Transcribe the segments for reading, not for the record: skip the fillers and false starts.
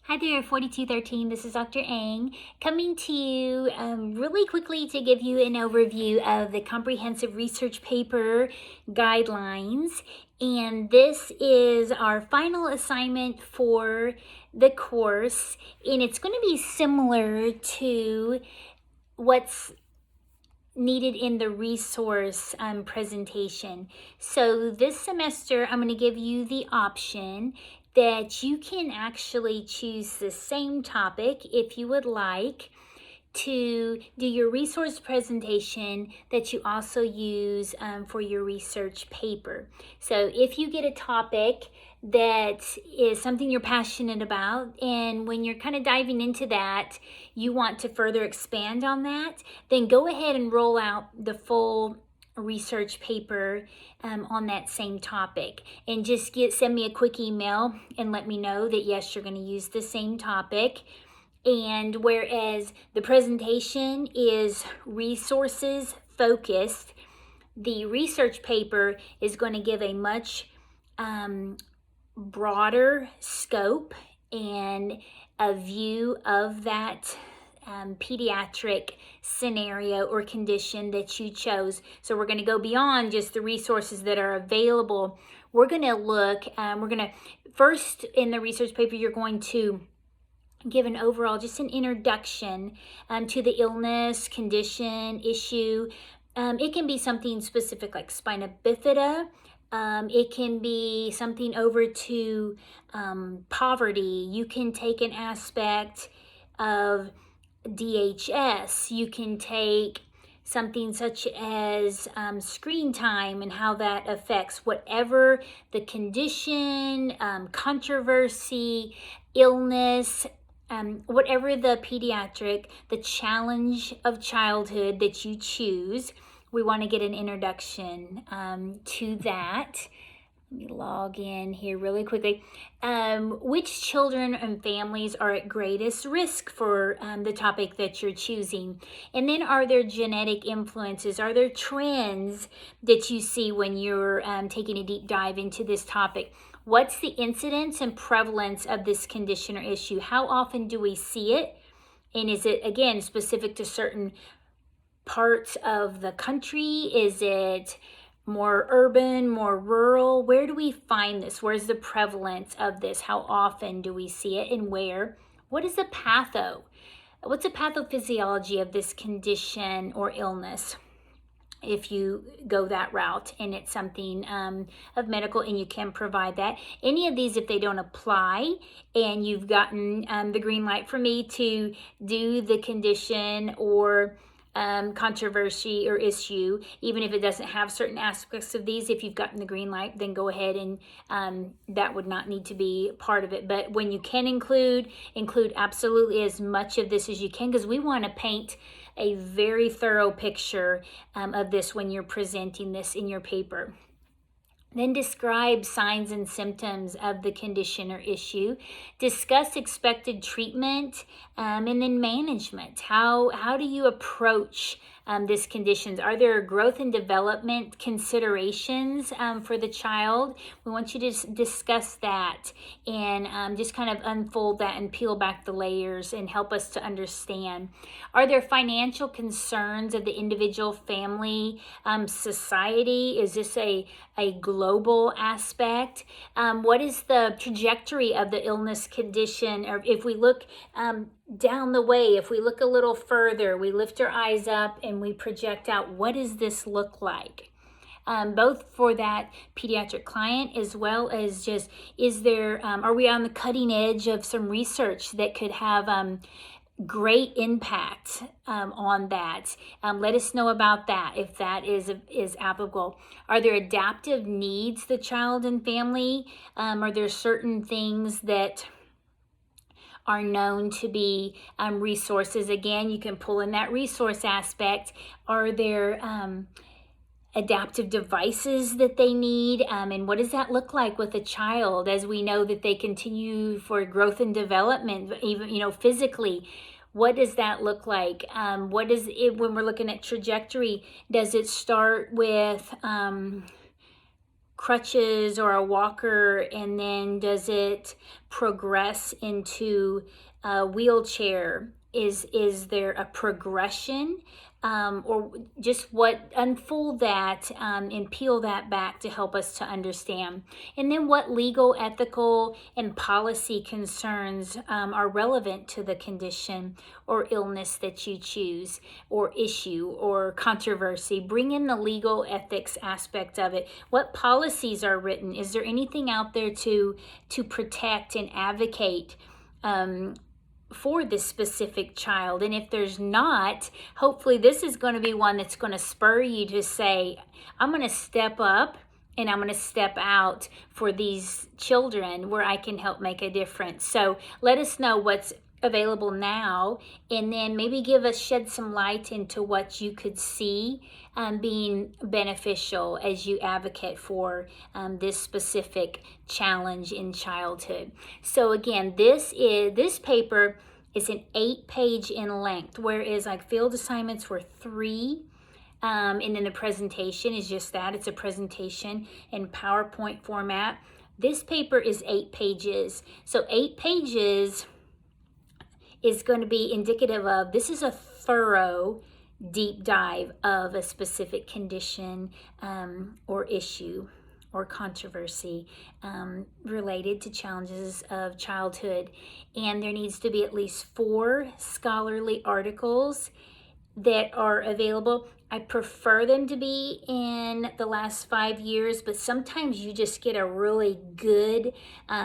Hi there, 4213. This is Dr. Ang coming to you really quickly to give you an overview of the comprehensive research paper guidelines. And this is our final assignment for the course, and it's going to be similar to what's needed in the resource presentation. So this semester, I'm going to give you the option that you can actually choose the same topic if you would like to do your resource presentation that you also use for your research paper. So if you get a topic that is something you're passionate about, and when you're kind of diving into that, you want to further expand on that, then go ahead and roll out the full research paper on that same topic, and just send me a quick email and let me know that yes, you're going to use the same topic. And whereas the presentation is resources focused, the research paper is going to give a much broader scope and a view of that pediatric scenario or condition that you chose. So we're going to go beyond just the resources that are available. We're going to look, first in the research paper, you're going to give an overall, just an introduction to the illness, condition, issue. It can be something specific like spina bifida. It can be something over to poverty. You can take an aspect of DHS. You can take something such as screen time and how that affects whatever the condition, controversy, illness, whatever the pediatric, the challenge of childhood that you choose. We want to get an introduction to that. Let me log in here really quickly. Which children and families are at greatest risk for the topic that you're choosing? And then, are there genetic influences? Are there trends that you see when you're taking a deep dive into this topic? What's the incidence and prevalence of this condition or issue? How often do we see it? And is it, again, specific to certain parts of the country? Is it more urban, more rural? Where do we find this? Where's the prevalence of this? How often do we see it, and where? What is the what's the pathophysiology of this condition or illness? If you go that route and it's something of medical, and you can provide that. Any of these, if they don't apply and you've gotten the green light for me to do the condition or controversy or issue, even if it doesn't have certain aspects of these, if you've gotten the green light, then go ahead and that would not need to be part of it. But when you can include absolutely as much of this as you can, because we want to paint a very thorough picture of this when you're presenting this in your paper. Then describe signs and symptoms of the condition or issue. Discuss expected treatment and then management. How do you approach this condition? Are there growth and development considerations for the child? We want you to discuss that and just kind of unfold that and peel back the layers and help us to understand. Are there financial concerns of the individual, family, society? Is this a global aspect? What is the trajectory of the illness condition? Or if we look down the way, if we look a little further, we lift our eyes up and we project out, what does this look like? Both for that pediatric client as well as just, are we on the cutting edge of some research that could have great impact on that? Let us know about that if that is applicable. Are there adaptive needs, the child and family? Are there certain things that are known to be resources? Again, you can pull in that resource aspect. Are there adaptive devices that they need, and what does that look like with a child as we know that they continue for growth and development, even physically? What does that look like? What is it when we're looking at trajectory? Does it start with crutches or a walker, and then does it progress into a wheelchair? Is there a progression, or just what, unfold that, and peel that back to help us to understand. And then what legal, ethical, and policy concerns are relevant to the condition or illness that you choose, or issue, or controversy. Bring in the legal ethics aspect of it. What policies are written? Is there anything out there to protect and advocate for this specific child? And if there's not, hopefully this is going to be one that's going to spur you to say, I'm going to step up and I'm going to step out for these children where I can help make a difference. So let us know what's available now, and then maybe shed some light into what you could see being beneficial as you advocate for this specific challenge in childhood. So again, this paper is an 8-page in length, whereas like field assignments were 3. And then the presentation is just that. It's a presentation in PowerPoint format. This paper is 8 pages. So 8 pages is going to be indicative of, this is a thorough deep dive of a specific condition or issue or controversy related to challenges of childhood. And there needs to be at least 4 scholarly articles that are available. I prefer them to be in the last 5 years, but sometimes you just get a really good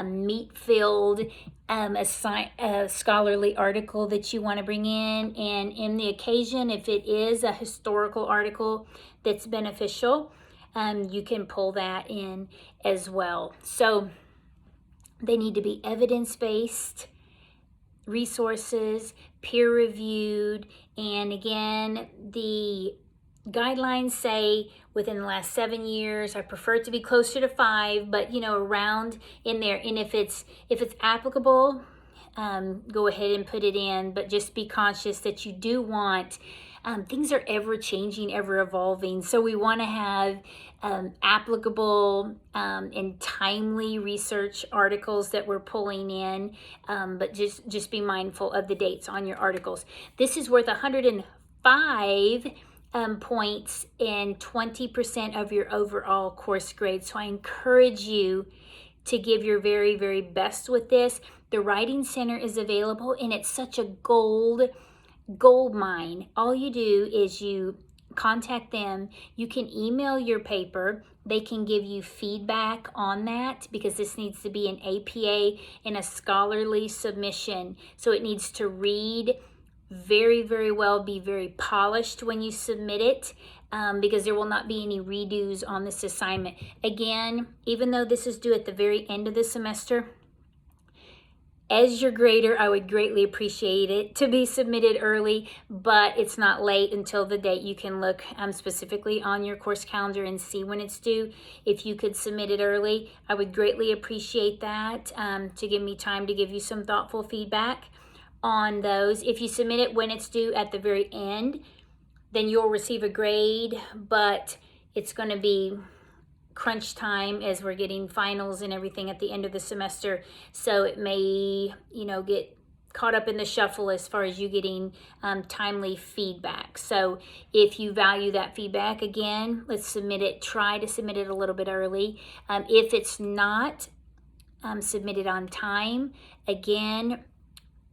meat-filled a scholarly article that you want to bring in. And in the occasion, if it is a historical article that's beneficial, you can pull that in as well. So they need to be evidence-based resources, peer-reviewed, and again, the guidelines say within the last 7 years. I prefer it to be closer to 5, but around in there. And if it's applicable, go ahead and put it in, but just be conscious that you do want, things are ever changing, ever evolving, so we want to have applicable and timely research articles that we're pulling in, but just be mindful of the dates on your articles. This is worth 105 points and 20% of your overall course grade. So I encourage you to give your very, very best with this. The Writing Center is available, and it's such a gold mine. All you do is you contact them. You can email your paper. They can give you feedback on that, because this needs to be an APA and a scholarly submission. So it needs to read very, very well, be very polished when you submit it, because there will not be any redos on this assignment. Again, even though this is due at the very end of the semester, as your grader, I would greatly appreciate it to be submitted early, but it's not late until the date. You can look specifically on your course calendar and see when it's due. If you could submit it early, I would greatly appreciate that, to give me time to give you some thoughtful feedback on those. If you submit it when it's due at the very end, then you'll receive a grade, but it's going to be crunch time as we're getting finals and everything at the end of the semester, so it may get caught up in the shuffle as far as you getting timely feedback. So if you value that feedback, again, let's submit it. Try to submit it a little bit early. If it's not submitted on time, again,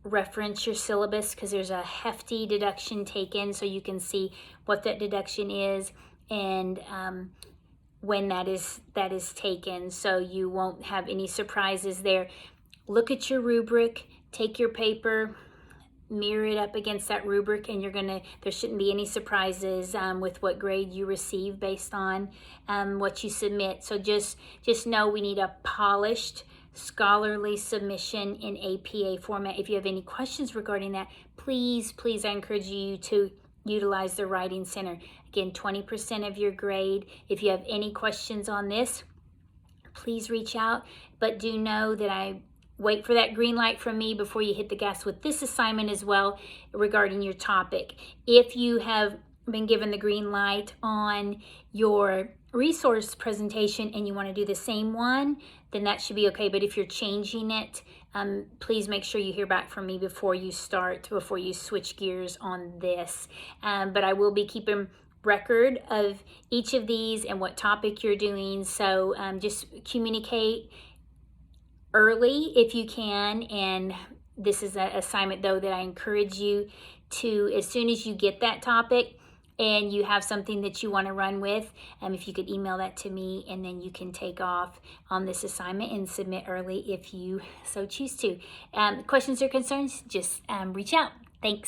reference your syllabus, because there's a hefty deduction taken, so you can see what that deduction is and when that is taken, so you won't have any surprises there. Look at your rubric, take your paper, mirror it up against that rubric, and there shouldn't be any surprises with what grade you receive based on what you submit. So just know we need a polished scholarly submission in APA format. If you have any questions regarding that, please, I encourage you to utilize the Writing Center. Again, 20% of your grade. If you have any questions on this, please reach out, but do know that I wait for that green light from me before you hit the gas with this assignment as well regarding your topic. If you have been given the green light on your resource presentation and you want to do the same one, then that should be okay. But if you're changing it, please make sure you hear back from me before you switch gears on this. But I will be keeping record of each of these and what topic you're doing. So just communicate early if you can. And this is an assignment though that I encourage you to, as soon as you get that topic and you have something that you want to run with, if you could email that to me, and then you can take off on this assignment and submit early if you so choose to. Questions or concerns, just reach out. Thanks.